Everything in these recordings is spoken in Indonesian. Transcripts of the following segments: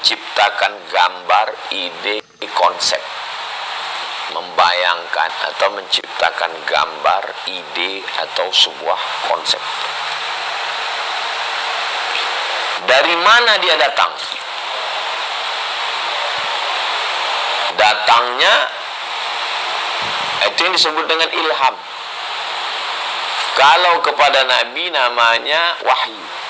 menciptakan gambar, ide, konsep, membayangkan atau menciptakan gambar, ide atau sebuah konsep. Dari mana dia datang? Datangnya itu yang disebut dengan ilham. Kalau kepada Nabi namanya wahyu.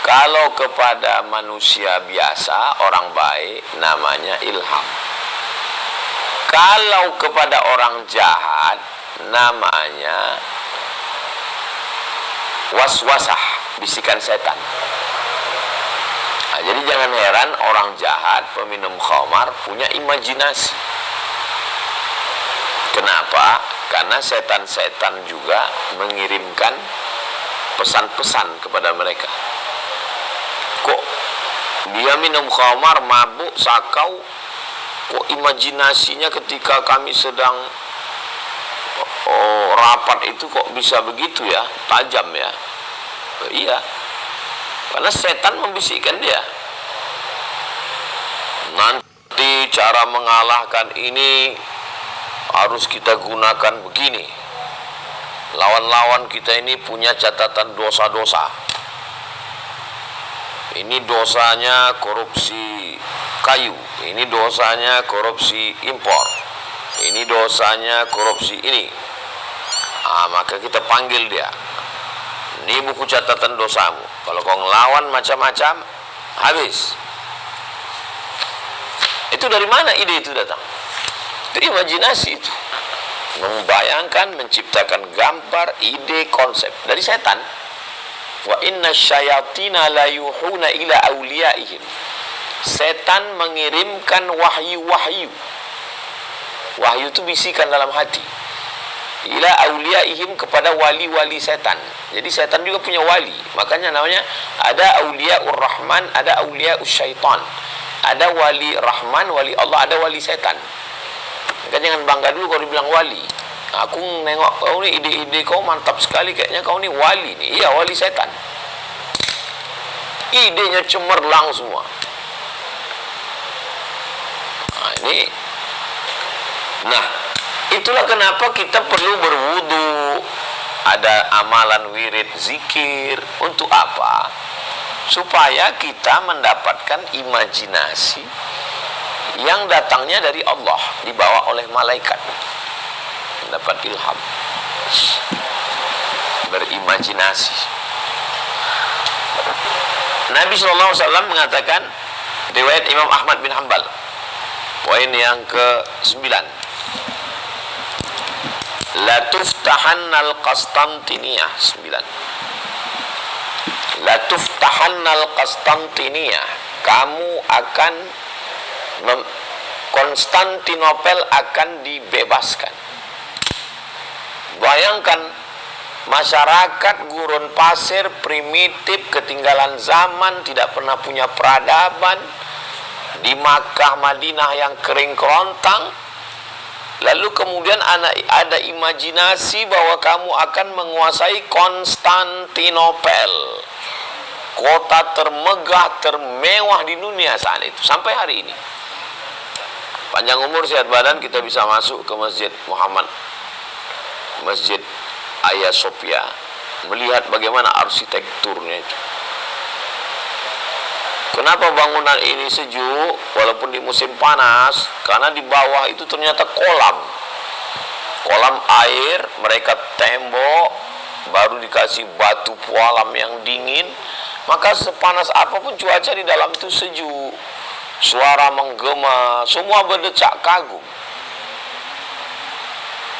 Kalau kepada manusia biasa, orang baik, namanya ilham. Kalau kepada orang jahat, namanya waswasah, bisikan setan. Nah, jadi jangan heran orang jahat, peminum khamar, punya imajinasi. Kenapa? Karena setan-setan juga mengirimkan pesan-pesan kepada mereka. Kok dia minum khamar, mabuk, sakau, kok imajinasinya ketika kami sedang rapat itu kok bisa begitu ya, tajam ya. Iya, karena setan membisikkan dia. Nanti cara mengalahkan ini harus kita gunakan begini. Lawan-lawan kita ini punya catatan dosa-dosa. Ini dosanya korupsi kayu, ini dosanya korupsi impor, ini dosanya korupsi ini. Maka kita panggil dia. Ini buku catatan dosamu. Kalau kau ngelawan macam-macam, habis. Itu dari mana ide itu datang? Itu imajinasi itu. Membayangkan, menciptakan gambar, ide, konsep. Dari setan. Wa inna syayatina la yuhuna ila awliyaihim. Setan mengirimkan wahyu-wahyu. Wahyu itu bisikan dalam hati. Ila awliyaihim, kepada wali-wali setan. Jadi setan juga punya wali. Makanya namanya ada awliyaur rahman, ada awliyaus syaitan. Ada wali rahman, wali Allah, ada wali setan. Maka jangan bangga dulu kalau dibilang wali. Aku nengok kau ni, ide-ide kau mantap sekali, kayaknya kau ni wali nih. Iya, wali setan. Idenya cemerlang semua. Nah, itulah kenapa kita perlu berwudu. Ada amalan wirid zikir. Untuk apa? Supaya kita mendapatkan imajinasi yang datangnya dari Allah, dibawa oleh malaikat. Mendapat ilham, berimajinasi. Nabi SAW mengatakan, riwayat Imam Ahmad bin Hanbal, poin yang ke-9, la tuftahannal Qastantiniyah. 9, la tuftahannal Qastantiniyah, kamu akan Konstantinopel akan dibebaskan. Bayangkan, masyarakat gurun pasir, primitif, ketinggalan zaman, tidak pernah punya peradaban, di Makkah, Madinah yang kering kerontang. Lalu kemudian ada imajinasi bahwa kamu akan menguasai Konstantinopel, kota termegah, termewah di dunia saat itu, sampai hari ini. Panjang umur, sehat badan, kita bisa masuk ke Masjid Muhammad, Masjid Hagia Sophia, melihat bagaimana arsitekturnya itu. Kenapa bangunan ini sejuk walaupun di musim panas? Karena di bawah itu ternyata kolam air, mereka tembok, baru dikasih batu pualam yang dingin. Maka sepanas apapun cuaca, di dalam itu sejuk, suara menggema, semua berdecak kagum.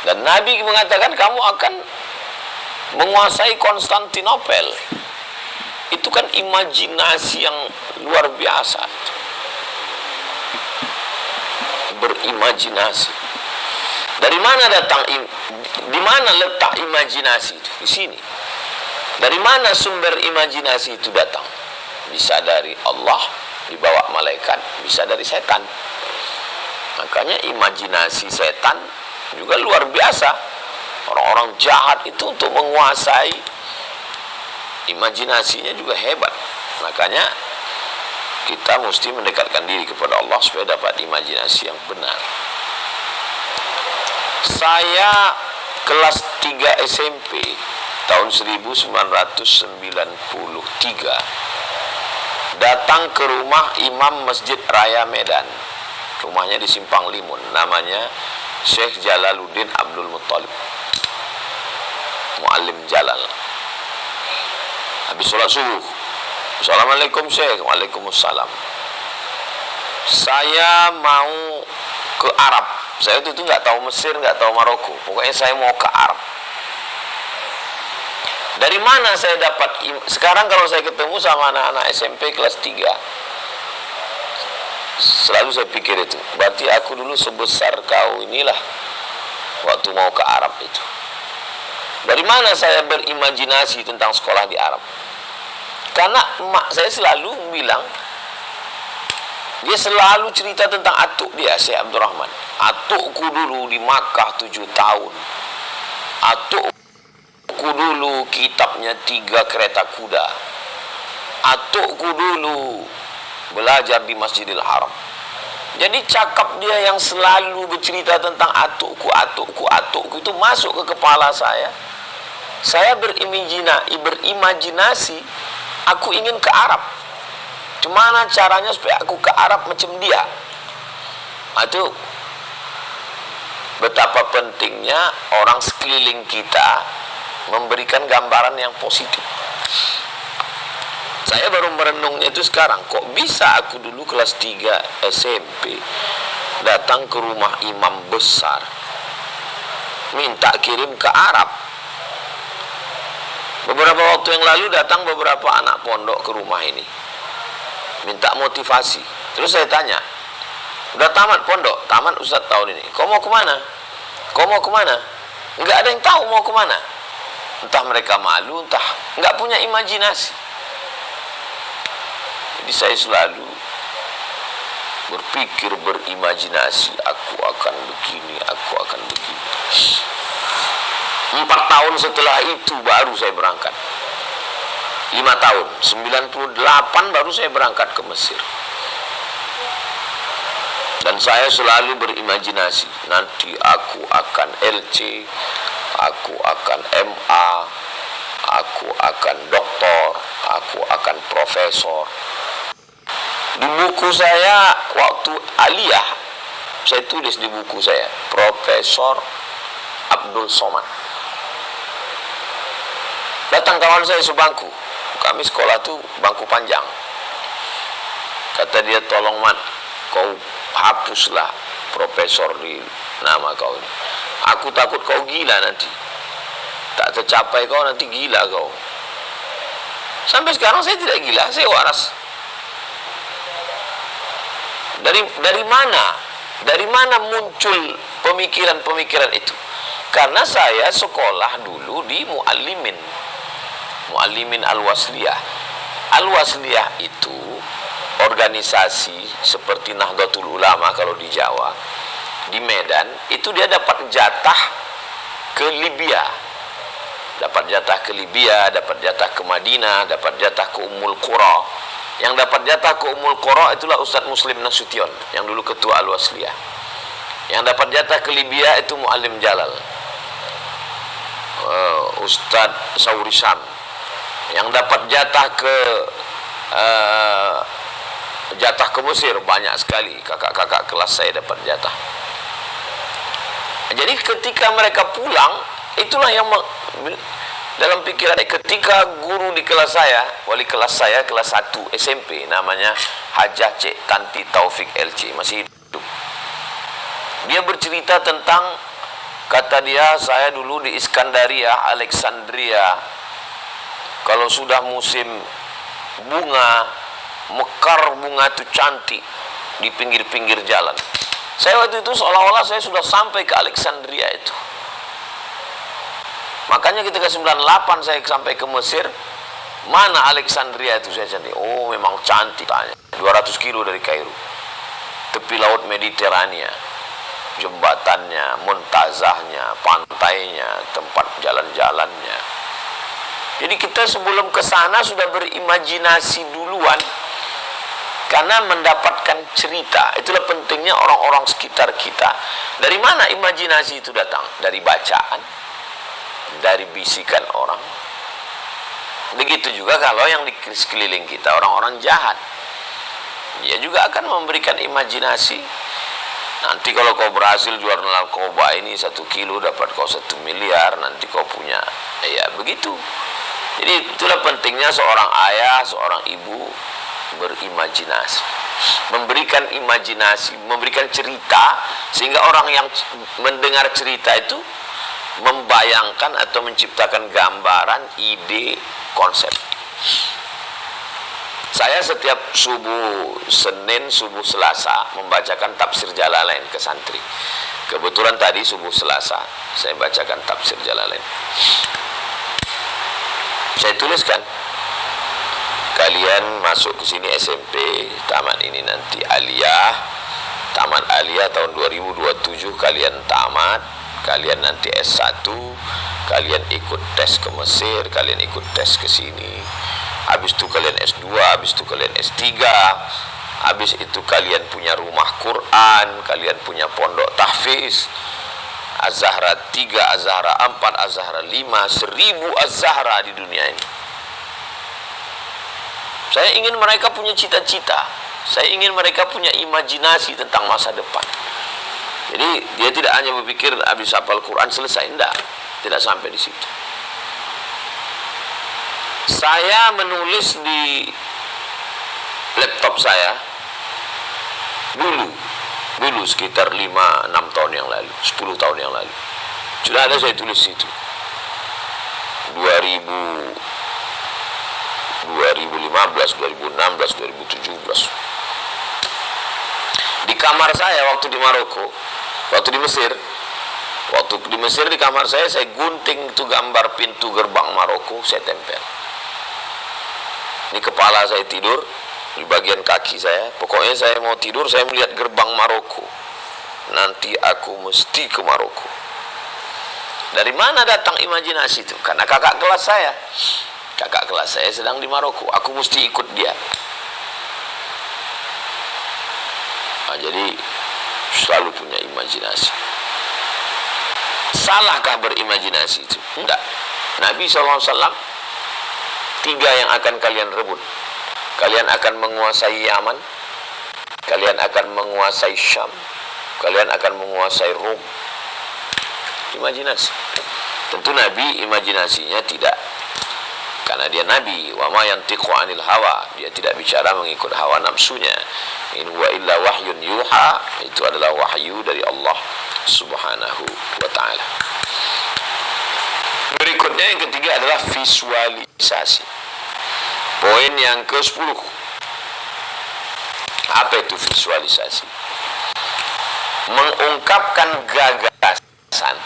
Dan Nabi mengatakan kamu akan menguasai Konstantinopel. Itu kan imajinasi yang luar biasa. Berimajinasi. Dari mana datang, di mana letak imajinasi itu? Di sini. Dari mana sumber imajinasi itu datang? Bisa dari Allah, dibawa malaikat, bisa dari setan. Makanya imajinasi setan juga luar biasa. Orang-orang jahat itu untuk menguasai, imajinasinya juga hebat. Makanya kita mesti mendekatkan diri kepada Allah supaya dapat imajinasi yang benar. Saya kelas 3 SMP tahun 1993 datang ke rumah Imam Masjid Raya Medan. Rumahnya di Simpang Limun, namanya Syekh Jalaluddin Abdul Muttalib, Muallim Jalal. Habis sholat subuh, Assalamualaikum Syekh. Waalaikumsalam. Saya mau ke Arab. Saya itu nggak tahu Mesir, nggak tahu Maroko. Pokoknya saya mau ke Arab. Dari mana saya dapat? Sekarang kalau saya ketemu sama anak-anak SMP kelas 3, selalu saya pikir itu, berarti aku dulu sebesar kau inilah waktu mau ke Arab itu. Dari mana saya berimajinasi tentang sekolah di Arab? Karena emak saya selalu bilang, dia selalu cerita tentang atuk dia, Syekh Abdurrahman. Atukku dulu di Makkah 7 tahun. Atukku dulu kitabnya 3 kereta kuda. Atukku dulu belajar di Masjidil Haram. Jadi cakap dia yang selalu bercerita tentang atukku itu masuk ke kepala saya. Saya berimajinasi aku ingin ke Arab. Gimana caranya supaya aku ke Arab macam dia? Itu betapa pentingnya orang sekeliling kita memberikan gambaran yang positif. Saya baru merenungnya itu sekarang. Kok bisa aku dulu kelas 3 SMP datang ke rumah imam besar, minta kirim ke Arab. Beberapa waktu yang lalu datang beberapa anak pondok ke rumah ini, minta motivasi. Terus saya tanya, udah tamat pondok? Tamat Ustaz tahun ini. Kau mau kemana? Kau mau kemana? Nggak ada yang tahu mau kemana. Entah mereka malu, entah nggak punya imajinasi. Jadi saya selalu berpikir, berimajinasi, aku akan begini, aku akan begini. 4 tahun setelah itu baru saya berangkat. 5 tahun, 98 baru saya berangkat ke Mesir. Dan saya selalu berimajinasi, nanti aku akan LC, aku akan MA, aku akan doktor, aku akan profesor. Di buku saya waktu aliyah, saya tulis di buku saya, Profesor Abdul Somad. Datang kawan saya sebangku, kami sekolah tuh bangku panjang. Kata dia, tolong Mat, kau hapuslah profesor di nama kau ini. Aku takut kau gila nanti. Tak tercapai kau nanti gila kau. Sampai sekarang saya tidak gila, saya waras. Dari mana? Dari mana muncul pemikiran-pemikiran itu? Karena saya sekolah dulu di Muallimin Al-Wasliyah. Al-Wasliyah itu organisasi seperti Nahdlatul Ulama kalau di Jawa. Di Medan itu dia dapat jatah ke Libya. Dapat jatah ke Libya, dapat jatah ke Madinah, dapat jatah ke Ummul Qura. Yang dapat jatah ke Ummul Qura itulah Ustadz Muslim Nasution, yang dulu ketua Al-Wasliyah. Yang dapat jatah ke Libya itu Muallim Jalal, Ustadz Sauri Sam. Yang dapat jatah ke Mesir banyak sekali, kakak-kakak kelas saya dapat jatah. Jadi ketika mereka pulang, itulah yang dalam pikiran ketika guru di kelas saya, wali kelas saya kelas 1 SMP, namanya Hajah Cik Tanti Taufik LC, masih hidup. Dia bercerita tentang, kata dia, saya dulu di Iskandaria, Alexandria, kalau sudah musim bunga, mekar bunga itu cantik di pinggir-pinggir jalan. Saya waktu itu seolah-olah saya sudah sampai ke Alexandria itu. Makanya ketika 98 saya sampai ke Mesir, mana Alexandria itu saya cantik. Oh memang cantik, tanya. 200 kilo dari Kairo. Tepi laut Mediterania, jembatannya, muntazahnya, pantainya, tempat jalan-jalannya. Jadi kita sebelum ke sana sudah berimajinasi duluan Karena mendapatkan cerita. Itulah pentingnya orang-orang sekitar kita. Dari mana imajinasi itu datang? Dari bacaan, dari bisikan orang. Begitu juga kalau yang di sekeliling kita orang-orang jahat, dia juga akan memberikan imajinasi. Nanti kalau kau berhasil jual narkoba ini 1 kilo dapat kau 1 miliar, nanti kau punya, ya begitu. Jadi itulah pentingnya seorang ayah, seorang ibu berimajinasi, memberikan imajinasi, memberikan cerita, sehingga orang yang mendengar cerita itu membayangkan atau menciptakan gambaran, ide, konsep. Saya setiap subuh Senin, subuh Selasa membacakan tafsir Jalalain ke santri. Kebetulan tadi subuh Selasa saya bacakan tafsir Jalalain. Saya tuliskan, kalian masuk ke sini SMP, tamat ini nanti aliyah, tamat aliyah tahun 2027 kalian tamat, kalian nanti S1, kalian ikut tes ke Mesir, kalian ikut tes ke sini, habis itu kalian S2, habis itu kalian S3, habis itu kalian punya rumah Quran, kalian punya pondok tahfiz, Az-Zahra 3, Az-Zahra 4, Az-Zahra 5, 1000 Az-Zahra di dunia ini. Saya ingin mereka punya cita-cita. Saya ingin mereka punya imajinasi tentang masa depan. Jadi dia tidak hanya berpikir habis hafal Quran selesai, enggak. Tidak sampai di situ. Saya menulis di laptop saya dulu sekitar 5-6 tahun yang lalu, 10 tahun yang lalu. Sudah ada saya tulis situ. 2015, 2016, 2017. Di kamar saya waktu di Maroko, waktu di Mesir di kamar saya gunting itu gambar pintu gerbang Maroko, saya tempel. Ini kepala saya tidur, di bagian kaki saya, pokoknya saya mau tidur, saya melihat gerbang Maroko. Nanti aku mesti ke Maroko. Dari mana datang imajinasi itu? Karena kakak kelas saya sedang di Maroko, aku mesti ikut dia. Nah, jadi selalu punya imajinasi. Salahkah berimajinasi itu? Enggak. Nabi SAW 3 yang akan kalian rebut. Kalian akan menguasai Yaman, kalian akan menguasai Syam, kalian akan menguasai Rom. Imajinasi. Tentu Nabi imajinasinya tidak, karena dia Nabi. Wa ma yantiqu anil hawa, dia tidak bicara mengikut hawa nafsunya. In huwa illa wahyun yuha, itu adalah wahyu dari Allah Subhanahu wa ta'ala. Berikutnya yang ketiga adalah visualisasi. Poin yang ke-10. Apa itu visualisasi? Mengungkapkan gagasan.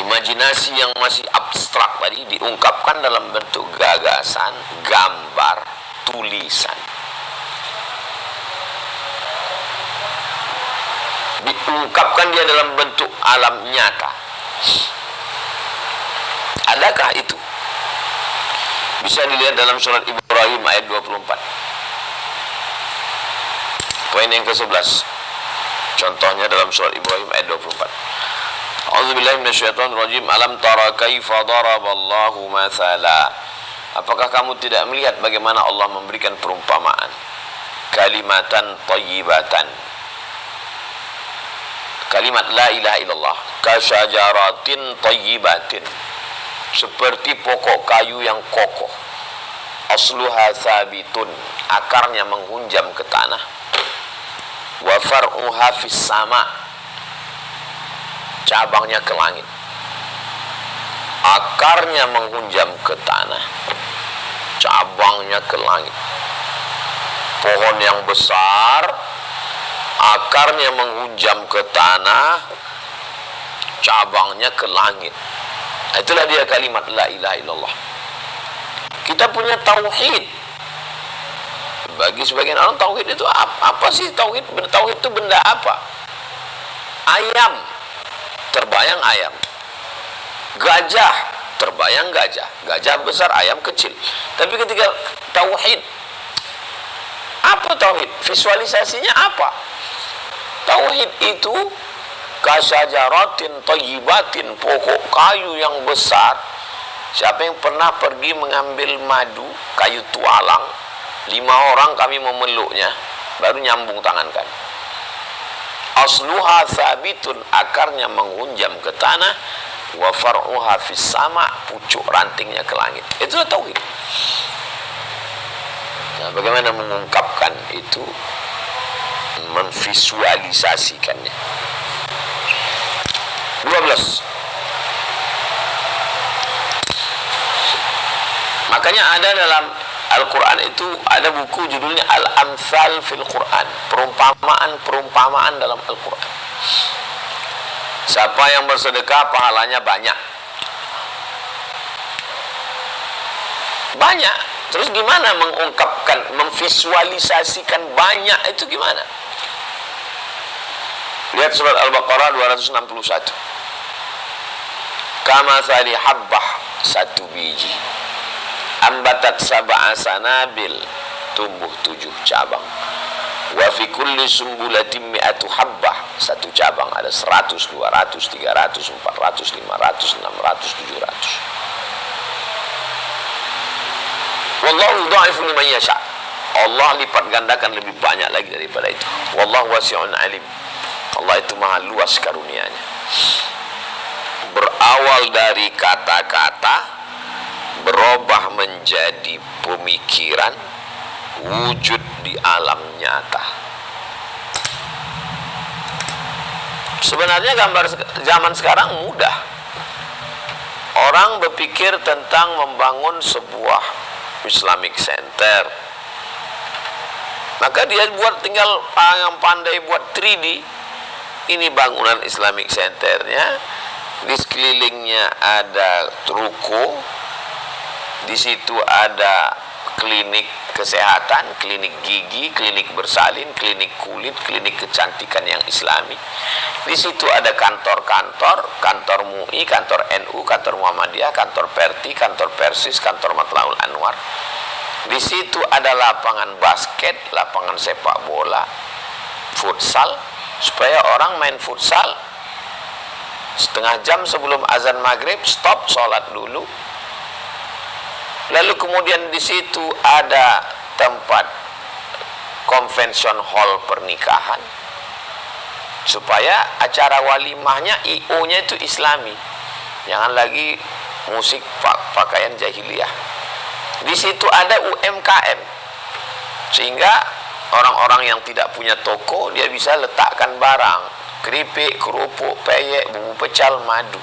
Imajinasi yang masih abstrak tadi diungkapkan dalam bentuk gagasan, gambar, tulisan. Diungkapkan dia dalam bentuk alam nyata. Adakah itu? Bisa dilihat dalam surat Ibrahim ayat 24. Poin yang ke-11. Contohnya dalam surat Ibrahim ayat 24. A'udzubillahi minasyaitonirrajim. Alam tara kaifa daraballahu mathala. Apakah kamu tidak melihat bagaimana Allah memberikan perumpamaan? Kalimatan thayyibatan. Kalimat la ilaha illallah. Kasyajaratin thayyibatin. Seperti pokok kayu yang kokoh. Asluha thabitun, akarnya menghunjam ke tanah. Wa far'uha fis sama, cabangnya ke langit. Akarnya menghunjam ke tanah, cabangnya ke langit. Pohon yang besar, akarnya menghunjam ke tanah, cabangnya ke langit. Itulah dia kalimat la ilaha illallah. Kita punya tauhid. Bagi sebagian orang tauhid itu apa sih tauhid? Tauhid itu benda apa? Ayam, terbayang ayam. Gajah, terbayang gajah. Gajah besar, ayam kecil. Tapi ketika tauhid, Apa tauhid? Visualisasinya apa? Tauhid itu kasajaratin thayyibatin, pokok kayu yang besar. Siapa yang pernah pergi mengambil madu, kayu tualang, 5 orang kami memeluknya, baru nyambung tangan kan. Asluha thabitun, akarnya menghunjam ke tanah, wa far'uha fis sama, pucuk rantingnya ke langit. Itu tauhid. Nah, bagaimana mengungkapkan itu, memvisualisasikannya. 12. Makanya ada dalam Al-Quran itu ada buku judulnya Al-Amthal fil Quran, perumpamaan dalam Al-Quran. Siapa yang bersedekah pahalanya banyak. Banyak. Terus gimana mengungkapkan, memvisualisasikan banyak itu gimana? Lihat surat Al-Baqarah 261. Kama thali habbah, satu biji, ambatat sab'a sanabil, tumbuh 7 cabang. Wa fi kulli sumbulatin mi'atu habbah, satu cabang ada 100, 200, 300, 400, 500, 600, 700. Wallahu dha'ifu liman yasha. Allah lipat gandakan lebih banyak lagi daripada itu. Wallahu wasi'un alim. Allah itu maha luas karunia-Nya. Berawal dari kata-kata, berubah menjadi pemikiran, wujud di alam nyata. Sebenarnya gambar zaman sekarang mudah. Orang berpikir tentang membangun sebuah Islamic Center, maka dia tinggal yang pandai buat 3D. Ini bangunan Islamic Centernya, di sekelilingnya ada ruko, di situ ada klinik kesehatan, klinik gigi, klinik bersalin, klinik kulit, klinik kecantikan yang Islami. Di situ ada kantor-kantor, kantor MUI, kantor NU, kantor Muhammadiyah, kantor Perti, kantor Persis, kantor Matlaul Anwar. Di situ ada lapangan basket, lapangan sepak bola, futsal, supaya orang main futsal setengah jam sebelum azan maghrib stop, sholat dulu. Lalu kemudian di situ ada tempat convention hall pernikahan, supaya acara walimahnya IO-nya itu Islami, jangan lagi musik pakaian jahiliyah. Di situ ada UMKM, sehingga orang-orang yang tidak punya toko dia bisa letakkan barang, keripik, kerupuk, peyek, bumbu pecal, madu,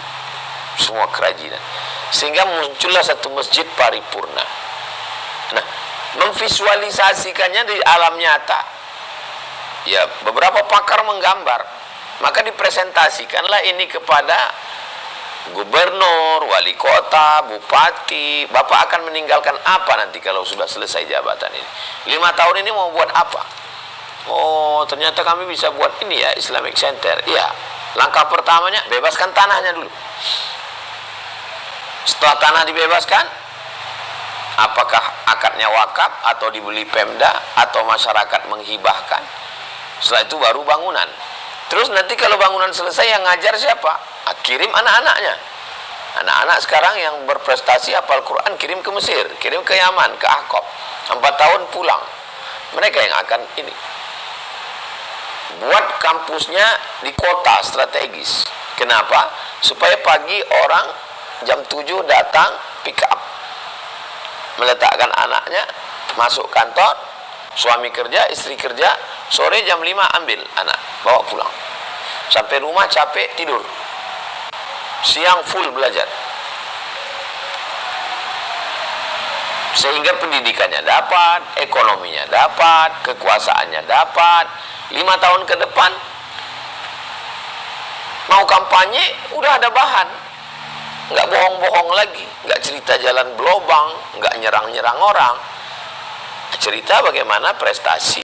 semua kerajinan, sehingga muncullah satu masjid paripurna. Nah, memvisualisasikannya di alam nyata, ya beberapa pakar menggambar, maka dipresentasikanlah ini kepada gubernur, wali kota, bupati. Bapak akan meninggalkan apa nanti kalau sudah selesai jabatan ini? 5 tahun ini mau buat apa? Oh, ternyata kami bisa buat ini ya, Islamic Center. Iya, langkah pertamanya bebaskan tanahnya dulu. Setelah tanah dibebaskan, apakah akadnya wakaf atau dibeli Pemda atau masyarakat menghibahkan? Setelah itu baru bangunan. Terus nanti kalau bangunan selesai, yang ngajar siapa? Kirim anak-anaknya. Anak-anak sekarang yang berprestasi hafal Quran kirim ke Mesir, kirim ke Yaman, ke Ahqaf. 4 tahun pulang. Mereka yang akan ini. Buat kampusnya di kota strategis. Kenapa? Supaya pagi orang jam 7 datang pick up, meletakkan anaknya, masuk kantor, suami kerja, istri kerja, sore jam 5 ambil anak, bawa pulang. Sampai rumah capek, tidur. Siang full belajar. Sehingga pendidikannya dapat, ekonominya dapat, kekuasaannya dapat. 5 tahun ke depan mau kampanye udah ada bahan, nggak bohong-bohong lagi, nggak cerita jalan belobang, nggak nyerang-nyerang orang, cerita bagaimana prestasi